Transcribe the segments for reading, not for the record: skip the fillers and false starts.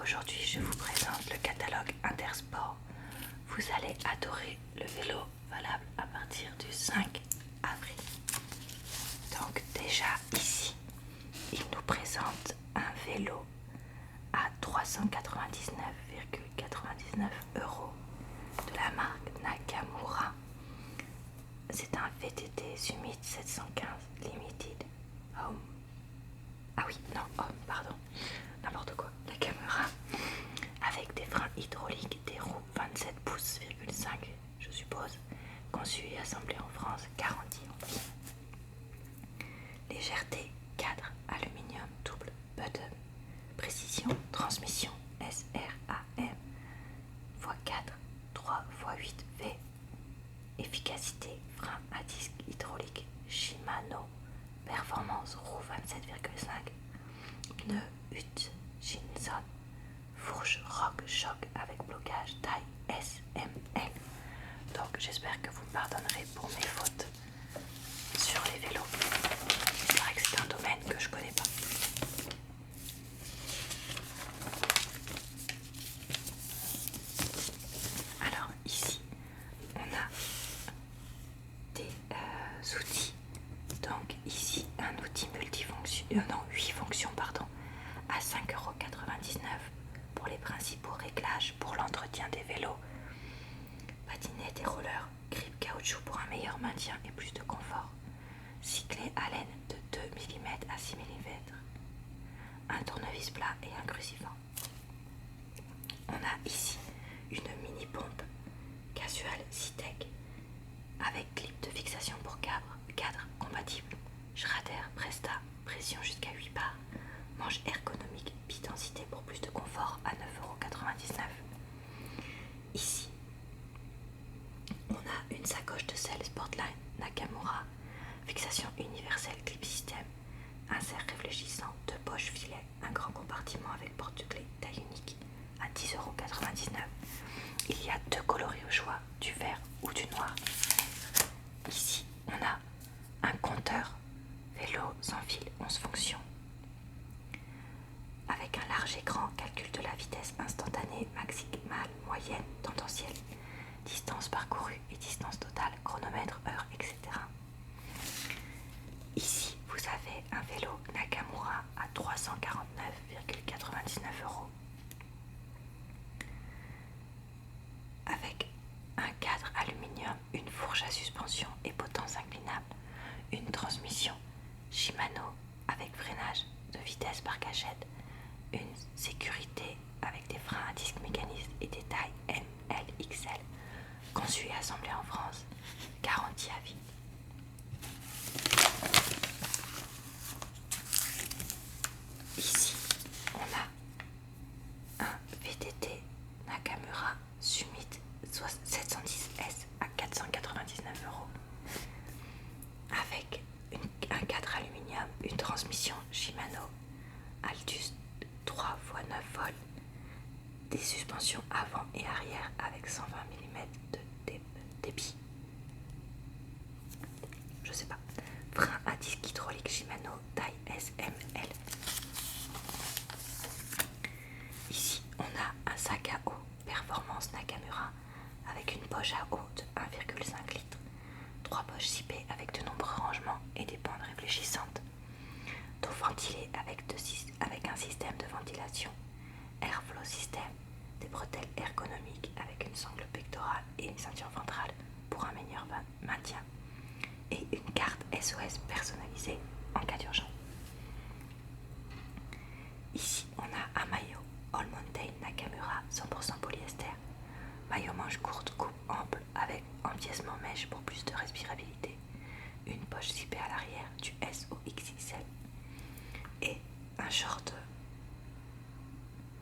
Aujourd'hui, je vous présente le catalogue Intersport. Vous allez adorer le vélo valable à partir du 5 avril. Donc déjà ici, il nous présente un vélo à 399,99 € de la marque Nakamura. C'est un VTT Summit 715 Limited Home. Ah oui, non, Home, pardon, n'importe quoi. Nakamura avec des freins hydrauliques, des roues 27 pouces,5 je suppose, conçu et assemblé en France, garantie en plus. Légèreté, cadre, aluminium, double button, précision, transmission SRAM x4 3x8V, efficacité, frein à disque hydraulique Shimano, performance, roue 27,5, pneu Hut Shinson, fourche Rock Choc avec blocage taille SML. Donc j'espère que vous me pardonnerez pour mes fautes sur les vélos. C'est vrai que c'est un domaine que je connais pas. Alors ici on a des outils. Donc ici un outil multifonction, non 8 fonctions pardon, à 5,99 € pour les principaux réglages pour l'entretien des vélos, patinettes et rollers, grip caoutchouc pour un meilleur maintien et plus de confort, cyclet à laine de 2 mm à 6 mm, un tournevis plat et un crucifix. On a ici une mini pompe casual C-Tech avec clip de fixation pour cadre compatible, Schrader, Presta, pression jusqu'à 8 bars, manche ergonomique, bidensité pour plus de confort à 9,99 €. Ici, on a une sacoche de selle Sportline Nakamura, fixation universelle clip système, insert réfléchissant, 2 poches filet, un grand compartiment avec porte-clés taille unique à 10,99 €. Il y a 2 coloris au choix, du vert ou du noir. Ici, on a un compteur vélo sans fil 11 fonctions avec un large écran, calcul de la vitesse instantanée, maximale, moyenne, tendancielle, distance parcourue et distance totale, chronomètre, heure, etc. Ici, vous avez un vélo Nakamura à 349,99 € avec un cadre aluminium, une fourche à suspension et potence inclinable, une transmission Shimano avec freinage de vitesse par gâchette, une sécurité avec des freins à disque mécanisme et des tailles M, L, XL, conçu et assemblé en France, garantie à vie. Ici, on a un VTT Nakamura Summit 710S à 499 € avec un cadre aluminium, une transmission Shimano Altus 3x9 volts, des suspensions avant et arrière avec 120 mm de débit, je sais pas, frein à disque hydraulique Shimano taille SML. Ici on a un sac à eau performance Nakamura avec une poche à eau de 1,5 litre, 3 poches zippées avec de nombreux rangements et des bandes réfléchissantes, dos ventilé avec un système de ventilation, Airflow System, des bretelles ergonomiques avec une sangle pectorale et une ceinture ventrale pour un meilleur maintien, et une carte SOS personnalisée en cas d'urgence. Ici on a un maillot All Mountain Nakamura 100% polyester, maillot manche courte coupe ample avec empiècement mèche pour plus de respirabilité, une poche zippée à l'arrière du S au XXL et un short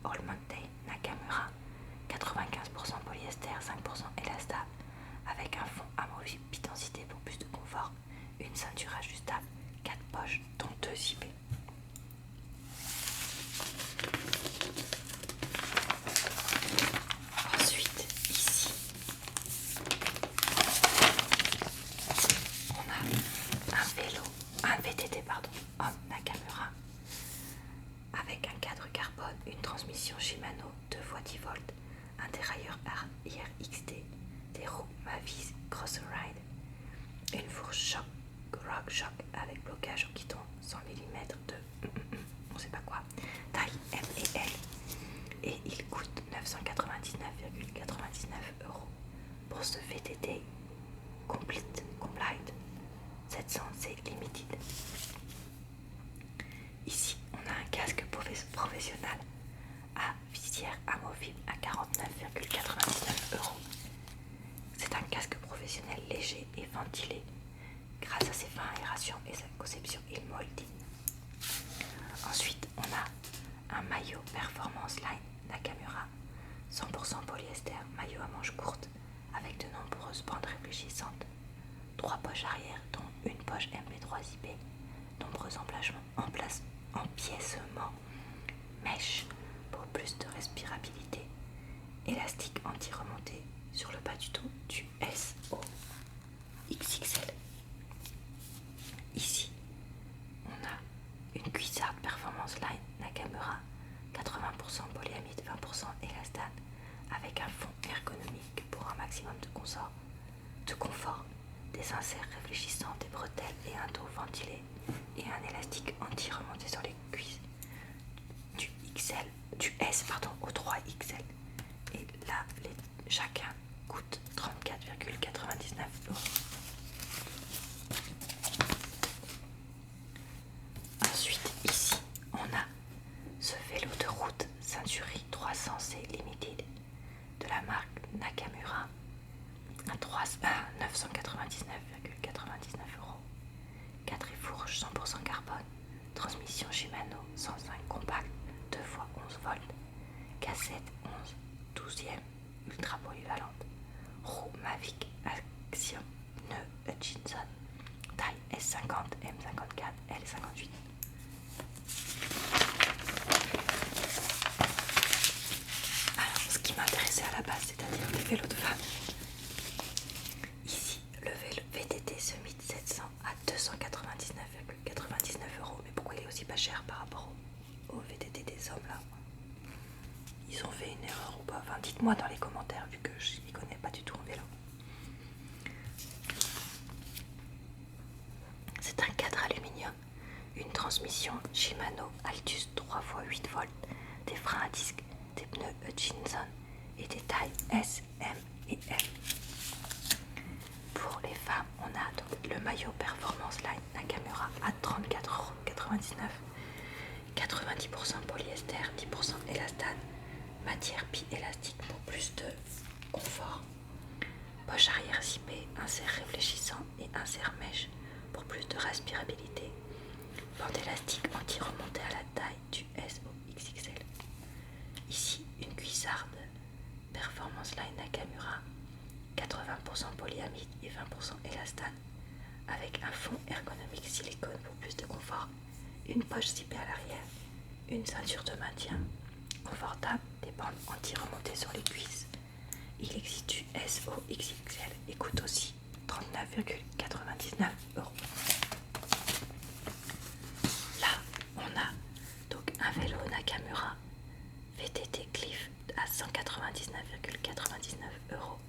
All Mountain Nakamura 95% polyester, 5% élastable avec un fond amovible bidensité pour plus de confort, une ceinture ajustable, 4 poches dont 2 zippées. Ensuite, ici, on a un VTT Homme Nakamura avec un cadre carbone, une transmission transmission Shimano 2x10 volts, un dérailleur arrière XT, des roues Maviz Cross-Ride, une fourche Rock Shock avec blocage au guidon 100 mm de on sait pas quoi, taille M et L, et il coûte 999,99 €. Pour ce VTT Complete 700C Limited. Ici, on a un casque professionnel à visière amovible à 49,99 €. C'est un casque professionnel léger et ventilé grâce à ses fins aérations et sa conception il-molding. Ensuite, on a un maillot Performance Line Nakamura 100% polyester, maillot à manches courtes avec de nombreuses bandes réfléchissantes, 3 poches arrière dont une poche MP3 zippée, nombreux empiècements, mèches pour plus de respirabilité, élastique anti-remontée sur le bas du dos du SO XXL. Ici, on a une cuissarde Performance Line Nakamura 80% polyamide, 20% élastane avec un fond ergonomique pour un maximum de confort, des inserts réfléchissants, des bretelles et un dos ventilé et un élastique anti-remonté sur les cuisses du S au 3XL. Et là, chacun coûte 34,99 €. Ensuite, ici, on a ce vélo de route Century 300C Limited de la marque Nakamura à 999,99 €. 4 fourches 100% carbone, transmission Shimano 105 compact 2x11 volts, cassette 11 12e ultra polyvalente, roue Mavic Axiom pneu Hutchinson, taille S50, M54, L58. Alors, ce qui m'intéressait à la base, c'est-à-dire les vélos de femmes. Ici, le vélo VTT Summit 700 à 299,99 €. Mais pourquoi il est aussi pas cher par rapport au VTT des hommes là? Ils ont fait une erreur ou pas? Enfin, dites-moi dans les commentaires vu que je n'y connais pas du tout en vélo. C'est un cadre aluminium, une transmission Shimano Altus 3x8 volts, des freins à disque, des pneus Hutchinson et des tailles S, M et L. Pour les femmes, on a donc le maillot Performance Line Nakamura à 34,99 €, 90% polyester, 10% élastane, matière bi-élastique pour plus de confort, poche arrière zippée, insert réfléchissant et insert mèche pour plus de respirabilité, bande élastique anti-remontée à la taille du SO XXL. Ici, une cuissarde Performance Line Nakamura 80% polyamide et 20% élastane avec un fond ergonomique silicone pour plus de confort, une poche zippée à l'arrière, une ceinture de maintien confortable, des bandes anti-remontées sur les cuisses. Il existe du SO XXL et coûte aussi 39,99 €. Là, on a donc un vélo Nakamura VTT Cliff à 199,99 €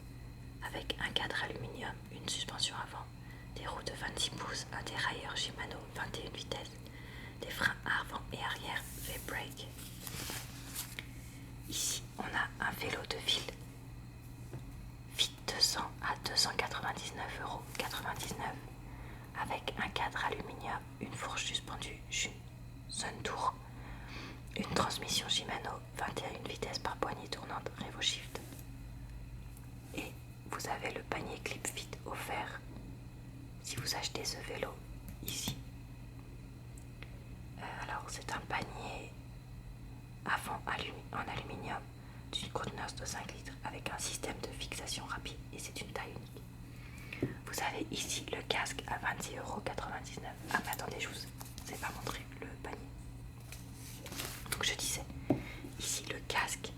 avec un cadre aluminium, une suspension avant, des roues de 26 pouces, un dérailleur Shimano 21 vitesses, des freins avant et arrière V-Brake. Ici, on a un vélo de ville Fit 200 à 299,99 € avec un cadre aluminium, une fourche suspendue Suntour, une transmission Shimano 21 vitesses par poignée tournante RevoShift. Et vous avez le panier Clip Fit offert si vous achetez ce vélo ici. Alors c'est un panier avant en aluminium d'une contenance de 5 litres avec un système de fixation rapide et c'est une taille unique. Vous avez ici le casque à 26,99 €. Ah mais attendez, je vous ai pas montré le panier. Donc je disais, ici le casque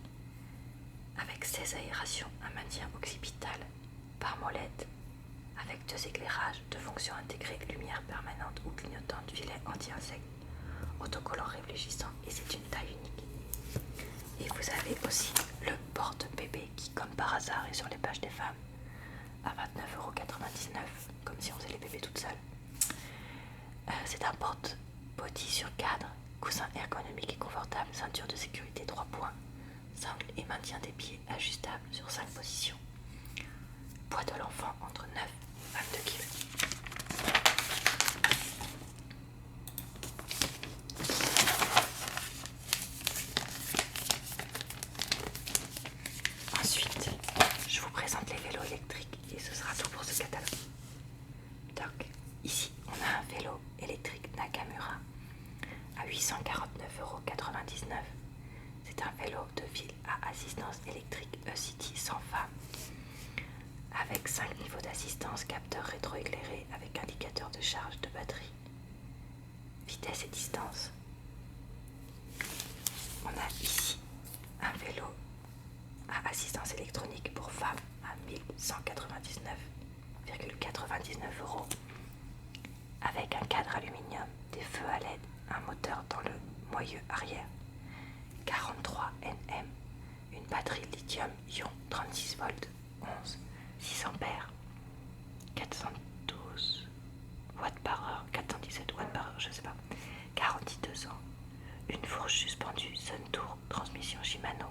avec 16 aérations, un maintien occipital par molette avec 2 éclairages, 2 fonctions intégrées, lumière permanente ou clignotante, filet anti-insectes, autocollant réfléchissant et c'est une taille unique. Et vous avez aussi le porte-bébé qui, comme par hasard, est sur les pages des femmes à 29,99 €, comme si on faisait les bébés toutes seules. C'est un porte-body sur cadre, coussin ergonomique et confortable, ceinture de sécurité 3 points, sangle et maintien des pieds ajustable sur 5 positions. Poids de l'enfant entre 9 et 22 kg. Ensuite, je vous présente les vélos électriques et ce sera tout pour ce catalogue. Donc, ici, on a un vélo électrique Nakamura à 849,99 €. C'est un vélo de ville à assistance électrique E-City sans femme, avec 5 niveaux d'assistance, capteur rétroéclairé avec indicateur de charge de batterie, vitesse et distance. On a ici un vélo à assistance électronique pour femmes à 1199,99 € avec un cadre aluminium, des feux à LED, un moteur dans le moyeu arrière, 43 Nm, une batterie lithium-ion 36 volts 11 6 ampères, 412 watts par heure, 417 watts par heure, je sais pas, garantie 2 ans, une fourche suspendue Suntour, transmission Shimano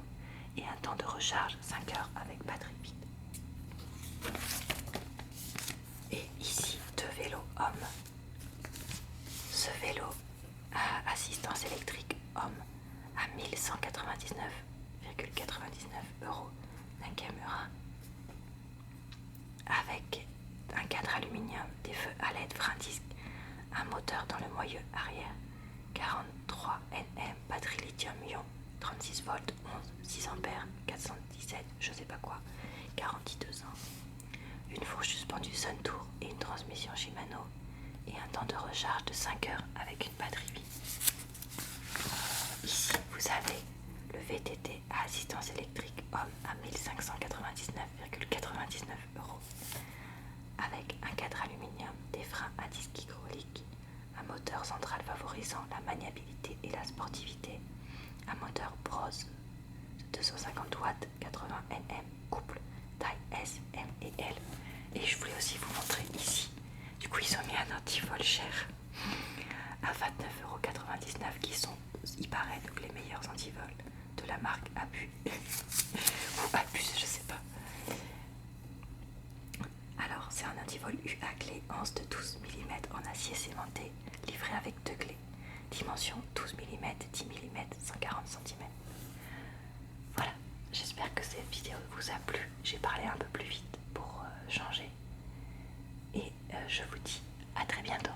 et un temps de recharge 5 heures avec batterie vide. Et ici, deux vélos hommes. Ce vélo à assistance électrique homme à 1199,99 € Nakamura avec un cadre aluminium, des feux à LED frein disque, un moteur dans le moyeu arrière, 43 Nm, batterie lithium-ion, 36 volts, 11 6 ampères, 417 je sais pas quoi, garantie 2 ans, une fourche suspendue Suntour et une transmission Shimano et un temps de recharge de 5 heures avec une batterie vide. Ici vous avez le VTT à assistance électrique homme à 1599,99 € avec un cadre aluminium, des freins à disque hydraulique, un moteur central favorisant la maniabilité et la sportivité, un moteur Brose de 250 watts, 80 Nm, couple taille S, M et L. Et je voulais aussi vous montrer ici, du coup ils ont mis un anti-vol cher à 29,99 € qui sont, il paraît, donc les meilleurs antivols de la marque Abus ou Abus, je sais pas. Alors c'est un antivol U à clé 11 de 12 mm en acier sémenté, livré avec 2 clés, dimension 12 mm, 10 mm, 140 cm. Voilà, j'espère que cette vidéo vous a plu. J'ai parlé un peu plus vite pour changer et je vous dis à très bientôt.